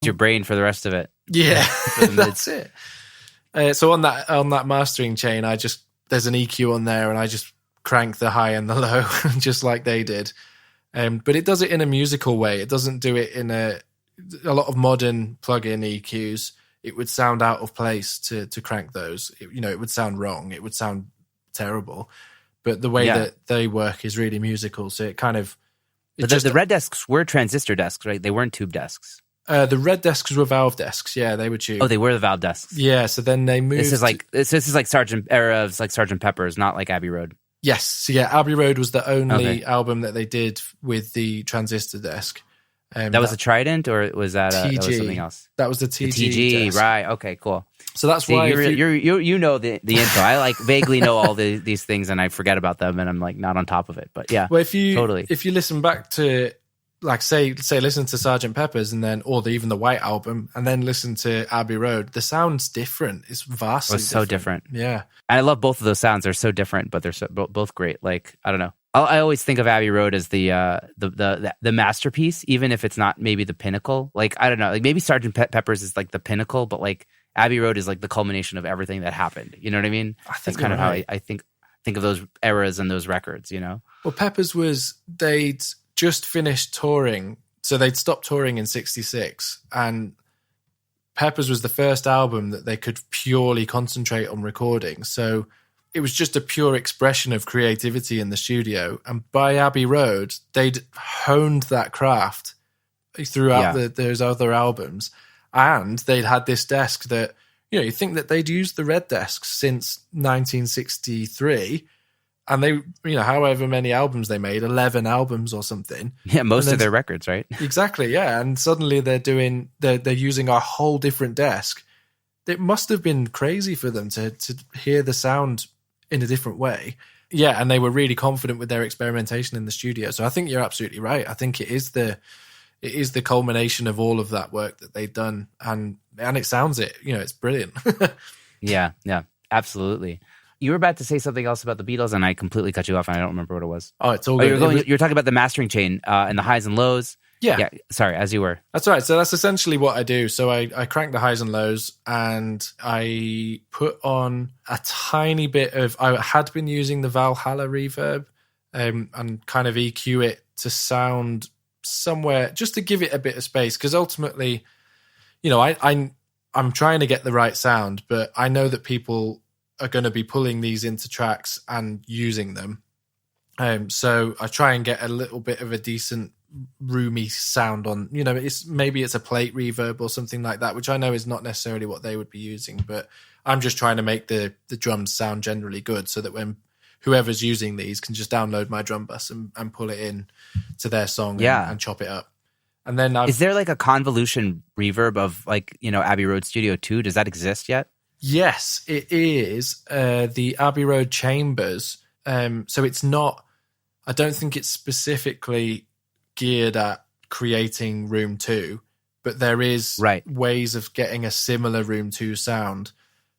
your brain for the rest of it. Yeah, that's it. So on that mastering chain, there's an EQ on there, and I just crank the high and the low, just like they did. But it does it in a musical way. It doesn't do it in a lot of modern plug-in EQs. It would sound out of place to crank those. It would sound wrong. It would sound terrible. But the way that they work is really musical. So it kind of... The red desks were transistor desks, right? They weren't tube desks. The red desks were valve desks. Yeah, they were tube. Oh, they were the valve desks. Yeah, so then they moved... This is like era of like Sgt. Pepper's, not like Abbey Road. Yes. So yeah, Abbey Road was the only album that they did with the transistor desk. That was a Trident, or was that something else? That was the TG. The TG, desk. Right? Okay, cool. So that's why you know the info. I like vaguely know all these things, and I forget about them, and I'm like not on top of it. But yeah, well, if you listen back to like say listen to Sgt. Pepper's and then even the White Album, and then listen to Abbey Road, the sound's different. It's vastly so different. Yeah, and I love both of those sounds. They're so different, but they're both great. Like I don't know. I always think of Abbey Road as the masterpiece, even if it's not maybe the pinnacle. Like I don't know, like maybe Sgt. Pepper's is like the pinnacle, but like Abbey Road is like the culmination of everything that happened. You know what I mean? That's kind of how I think of those eras and those records. You know, well, Pepper's they'd just finished touring, so they'd stopped touring in '66, and Pepper's was the first album that they could purely concentrate on recording. So it was just a pure expression of creativity in the studio. And by Abbey Road, they'd honed that craft throughout those other albums. And they'd had this desk that, you think that they'd used the red desks since 1963. And they, however many albums they made, 11 albums or something. Yeah, most of their records, right? Exactly, yeah. And suddenly they're using a whole different desk. It must have been crazy for them to hear the sound in a different way. Yeah, and they were really confident with their experimentation in the studio. So I think you're absolutely right. I think it is the culmination of all of that work that they've done, and it sounds it. It's brilliant. Yeah, absolutely. You were about to say something else about the Beatles, and I completely cut you off, and I don't remember what it was. Oh, it's all good. You're talking about the mastering chain and the highs and lows. Yeah. Sorry, as you were. That's right. So that's essentially what I do. So I crank the highs and lows, and I put on a tiny bit of... I had been using the Valhalla reverb and kind of EQ it to sound somewhere, just to give it a bit of space, because ultimately, I'm trying to get the right sound, but I know that people are going to be pulling these into tracks and using them. So I try and get a little bit of a decent roomy sound on, maybe it's a plate reverb or something like that, which I know is not necessarily what they would be using, but I'm just trying to make the drums sound generally good, so that when whoever's using these can just download my drum bus and pull it in to their song and chop it up. And then is there like a convolution reverb of like, Abbey Road Studio 2? Does that exist yet? Yes, it is. The Abbey Road Chambers. So it's not, I don't think it's specifically geared at creating Room 2, but there is ways of getting a similar Room 2 sound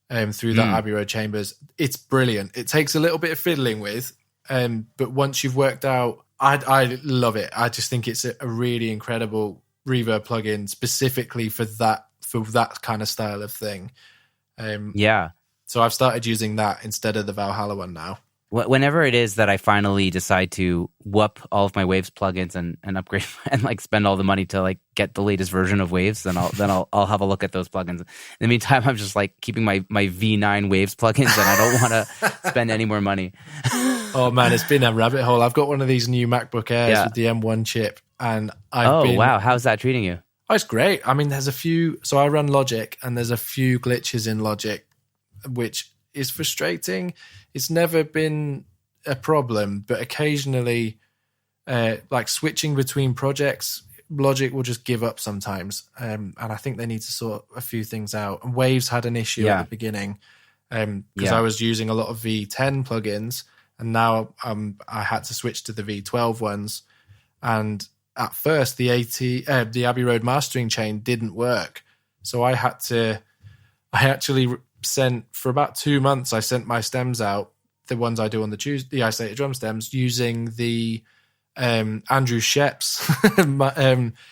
through that Abbey Road Chambers. It's brilliant. It takes a little bit of fiddling with, but once you've worked out, I love it. I just think it's a really incredible reverb plugin specifically for that kind of style of thing. So I've started using that instead of the Valhalla one now. Whenever it is that I finally decide to whoop all of my Waves plugins and upgrade and like spend all the money to like get the latest version of Waves, then I'll have a look at those plugins. In the meantime, I'm just like keeping my V9 Waves plugins, and I don't want to spend any more money. Oh man, it's been a rabbit hole. I've got one of these new MacBook Airs with the M1 chip, and wow, how's that treating you? Oh, it's great. I mean, there's a few. So I run Logic, and there's a few glitches in Logic, which is frustrating. It's never been a problem, but occasionally, like switching between projects, Logic will just give up sometimes. And I think they need to sort a few things out. And Waves had an issue at the beginning because I was using a lot of V10 plugins, and now I had to switch to the V12 ones. And at first, the Abbey Road mastering chain didn't work. So I actually sent, for about 2 months, I sent my stems out, the ones I do on the isolated drum stems, using the Andrew Sheps,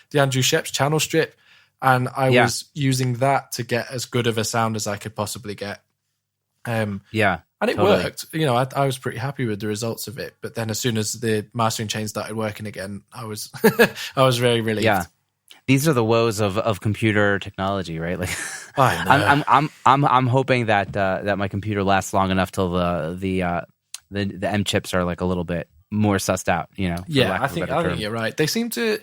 the Andrew Sheps channel strip. and I was using that to get as good of a sound as I could possibly get. And it worked. You know, I was pretty happy with the results of it. But then as soon as the mastering chain started working again, I was I was very relieved. Yeah. These are the woes of computer technology, right? Like, I know. I'm hoping that that my computer lasts long enough till the M chips are like a little bit more sussed out. You know? Yeah, I think you're right. They seem to.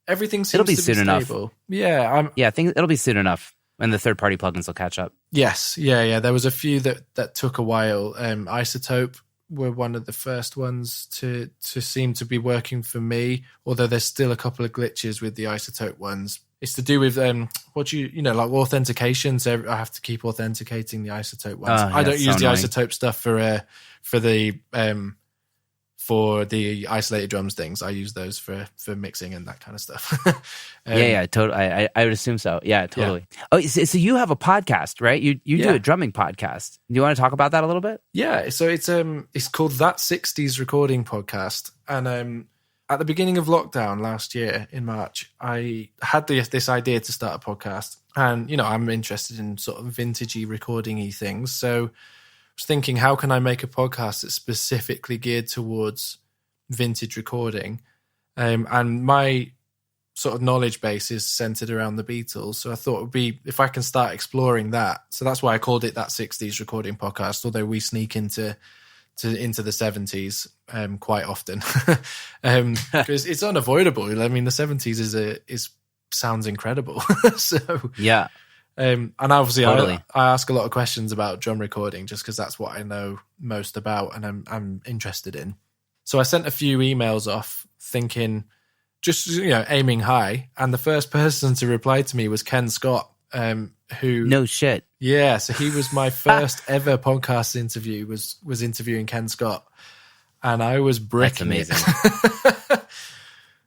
Everything seems it'll be to soon be enough. stable. Yeah, I think it'll be soon enough, and the third party plugins will catch up. Yes, yeah. There was a few that took a while. Isotope were one of the first ones to seem to be working for me, although there's still a couple of glitches with the Isotope ones. It's to do with like authentication, so I have to keep authenticating the Isotope ones. I don't use the Isotope stuff for the isolated drums things. I use those for mixing and that kind of stuff. Totally. I would assume so. Yeah, totally. Yeah. Oh, so you have a podcast, right? You do a drumming podcast. Do you want to talk about that a little bit? Yeah. So it's called That 60s Recording Podcast. And at the beginning of lockdown last year in March, I had this idea to start a podcast. And, you know, I'm interested in sort of vintagey recording-y things. So I was thinking, how can I make a podcast that's specifically geared towards vintage recording? And my sort of knowledge base is centered around the Beatles. So I thought it would be, if I can start exploring that. So that's why I called it That 60s Recording Podcast, although we sneak into the 70s quite often. Because it's unavoidable. I mean, the 70s sounds incredible. So yeah. And obviously, totally. I ask a lot of questions about drum recording just because that's what I know most about and I'm interested in. So I sent a few emails off thinking, just, you know, aiming high. And the first person to reply to me was Ken Scott, who... No shit. Yeah, so he was my first ever podcast interview, was interviewing Ken Scott. And I was bricking. That's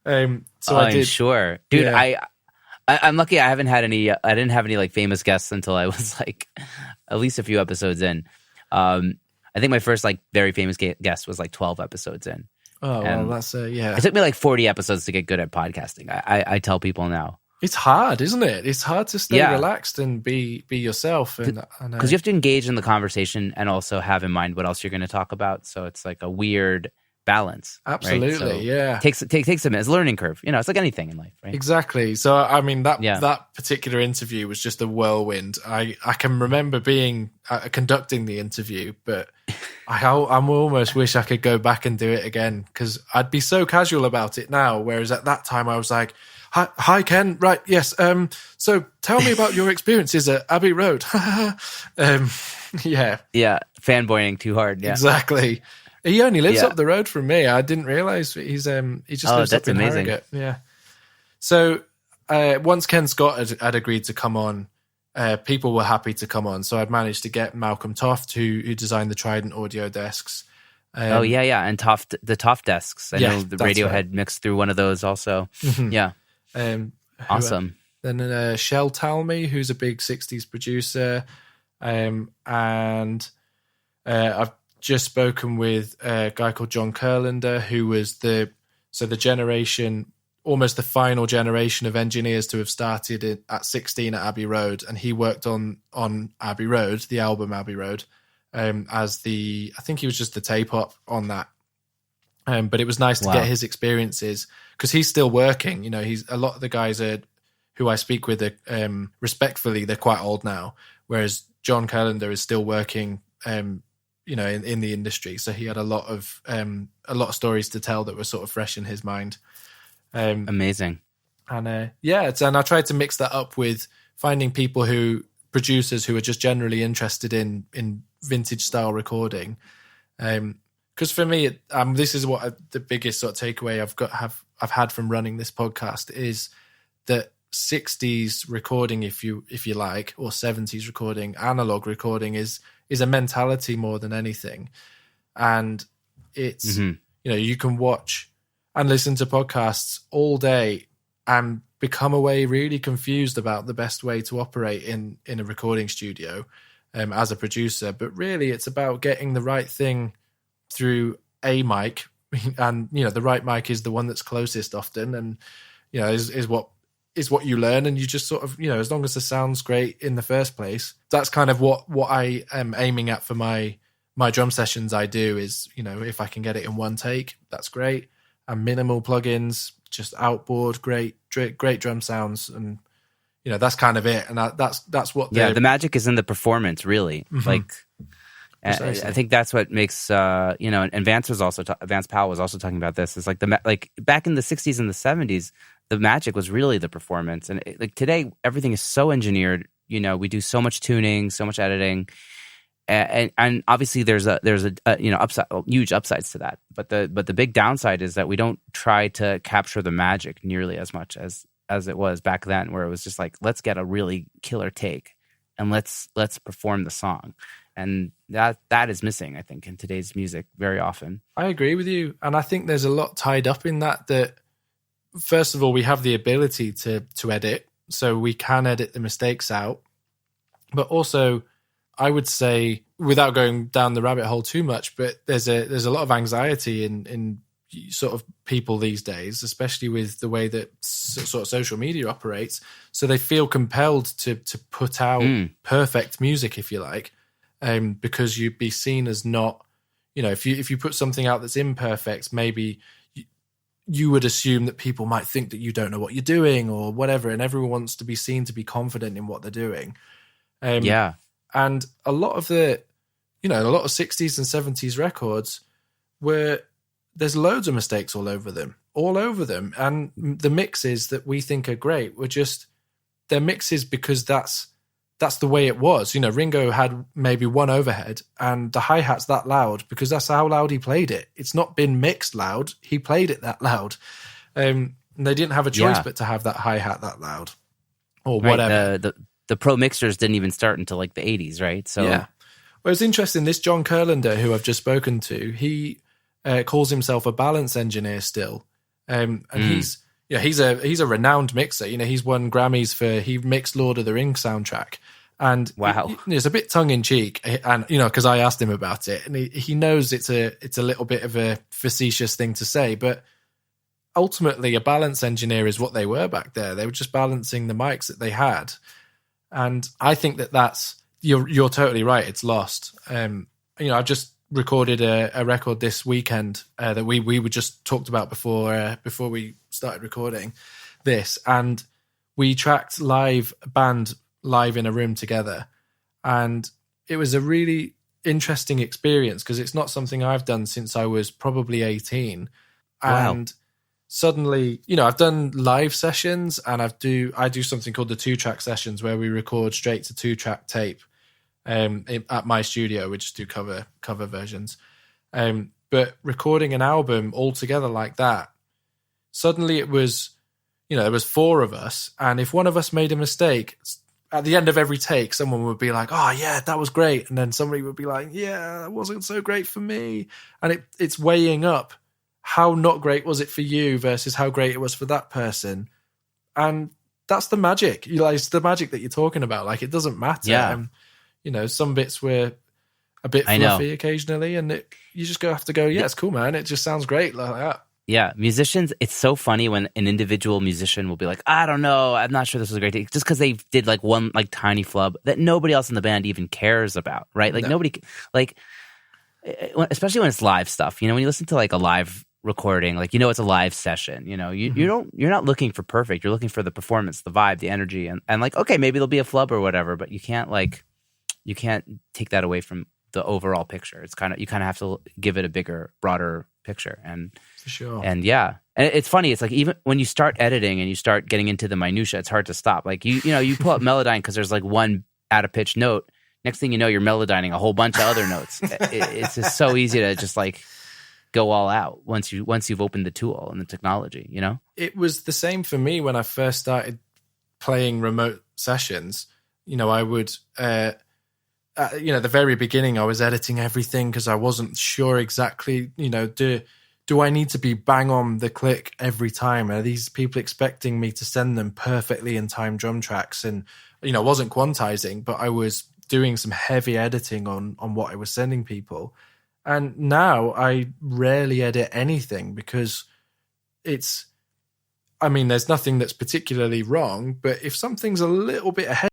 amazing. I'm sure. Dude, yeah. I'm lucky I didn't have any like famous guests until I was like at least a few episodes in. I think my first like very famous guest was like 12 episodes in. Oh, well, that's yeah. It took me like 40 episodes to get good at podcasting. I tell people now. It's hard, isn't it? It's hard to stay relaxed and be yourself. Because you have to engage in the conversation and also have in mind what else you're going to talk about. So it's like a weird balance. Absolutely, right? So yeah. Takes a minute. It's a learning curve. You know, it's like anything in life, right? Exactly. So I mean that particular interview was just a whirlwind. I can remember being conducting the interview, but I almost wish I could go back and do it again because I'd be so casual about it now. Whereas at that time I was like, "Hi Ken, right? Yes. So tell me about your experiences at Abbey Road." Yeah. Fanboying too hard. Yeah. Exactly. He only lives up the road from me. I didn't realize he just lives up in Harrogate. Yeah. So once Ken Scott had agreed to come on, people were happy to come on. So I'd managed to get Malcolm Toft, who designed the Trident audio desks. And the Toft desks. I know the Radiohead mixed through one of those also. Mm-hmm. Yeah. Awesome. Then Shel Talmy, who's a big 60s producer. And I've just spoken with a guy called John Kurlander, who was the generation, almost the final generation of engineers to have started at 16 at Abbey Road. And he worked on Abbey Road, the album Abbey Road, I think he was just the tape op on that. But it was nice to get his experiences because he's still working. You know, a lot of the guys who I speak with are, respectfully, they're quite old now, whereas John Kurlander is still working, you know, in the industry. So he had a lot of stories to tell that were sort of fresh in his mind. Amazing. And and I tried to mix that up with finding producers who are just generally interested in vintage style recording. Because for me, this is what the biggest sort of takeaway I've had from running this podcast is that 60s recording, if you like, or 70s recording, analog recording is a mentality more than anything. And it's, you know, you can watch and listen to podcasts all day and become away really confused about the best way to operate in a recording studio as a producer. But really, it's about getting the right thing through a mic. And, you know, the right mic is the one that's closest often. And, you know, is what is what you learn, and you just sort of, as long as the sound's great in the first place, that's kind of what I am aiming at for my drum sessions. I do is, if I can get it in one take, that's great. And minimal plugins, just outboard, great drum sounds, and that's kind of it. And that's what the magic is in the performance, really. Mm-hmm. Like, I think that's what makes and Vance Powell was also talking about this. Is like like back in the 60s and the 70s, the magic was really the performance. And like today, everything is so engineered. We do so much tuning, so much editing, and obviously there's a upside, huge upsides to that. But the big downside is that we don't try to capture the magic nearly as much as it was back then, where it was just like, let's get a really killer take and let's perform the song. And that is missing, I think, in today's music very often. I agree with you. And I think there's a lot tied up in that first of all, we have the ability to edit, so we can edit the mistakes out. But also, I would say, without going down the rabbit hole too much, but there's a lot of anxiety in sort of people these days, especially with the way that sort of social media operates. So they feel compelled to put out perfect music, if you like. Because you'd be seen as not, if you put something out that's imperfect, maybe you would assume that people might think that you don't know what you're doing or whatever, and everyone wants to be seen to be confident in what they're doing. And a lot of a lot of 60s and 70s records there's loads of mistakes all over them, and the mixes that we think are great were just, they're mixes because that's the way it was. Ringo had maybe one overhead and the hi-hat's that loud because that's how loud he played it. It's not been mixed loud. He played it that loud. And they didn't have a choice but to have that hi-hat that loud or whatever. The pro mixers didn't even start until like the 80s, right? So yeah. Well, it's interesting. This John Kurlander, who I've just spoken to, he calls himself a balance engineer still. And he's a renowned mixer. He's won Grammys he mixed Lord of the Rings soundtrack. And wow, it's a bit tongue in cheek, and because I asked him about it, and he knows it's a little bit of a facetious thing to say, but ultimately, a balance engineer is what they were back there. They were just balancing the mics that they had, and I think that's you're totally right. It's lost. I've just recorded a record this weekend that we were just talked about before we started recording this, and we tracked band live in a room together, and it was a really interesting experience because it's not something I've done since I was probably 18. Wow. And suddenly, I've done live sessions, and I do something called the 2-track sessions where we record straight to 2-track tape at my studio. We just do cover versions, but recording an album all together like that, suddenly it was, there was 4 of us, and if one of us made a mistake, at the end of every take, someone would be like, "Oh yeah, that was great," and then somebody would be like, "Yeah, that wasn't so great for me." And it's weighing up how not great was it for you versus how great it was for that person, and that's the magic. It's the magic that you're talking about. Like, it doesn't matter. Yeah. Some bits were a bit fluffy occasionally, and you just have to go, "Yeah, it's cool, man. It just sounds great like that." Yeah, musicians, it's so funny when an individual musician will be like, I don't know, I'm not sure this was a great take, just because they did like one like tiny flub that nobody else in the band even cares about, right? Like nobody, like, especially when it's live stuff, when you listen to like a live recording, like, it's a live session, you're not looking for perfect, you're looking for the performance, the vibe, the energy, and like, okay, maybe there'll be a flub or whatever, but you can't take that away from the overall picture. It's you kind of have to give it a bigger, broader picture. And for sure. And and it's funny. It's like, even when you start editing and you start getting into the minutia, it's hard to stop. Like you pull up Melodyne because there's like one out of pitch note. Next thing you know, you're Melodyning a whole bunch of other notes. It's just so easy to just like go all out once you've opened the tool and the technology. It was the same for me when I first started playing remote sessions. I would. The very beginning, I was editing everything because I wasn't sure exactly, do I need to be bang on the click every time? Are these people expecting me to send them perfectly in time drum tracks? And, I wasn't quantizing, but I was doing some heavy editing on what I was sending people. And now I rarely edit anything because I mean, there's nothing that's particularly wrong, but if something's a little bit ahead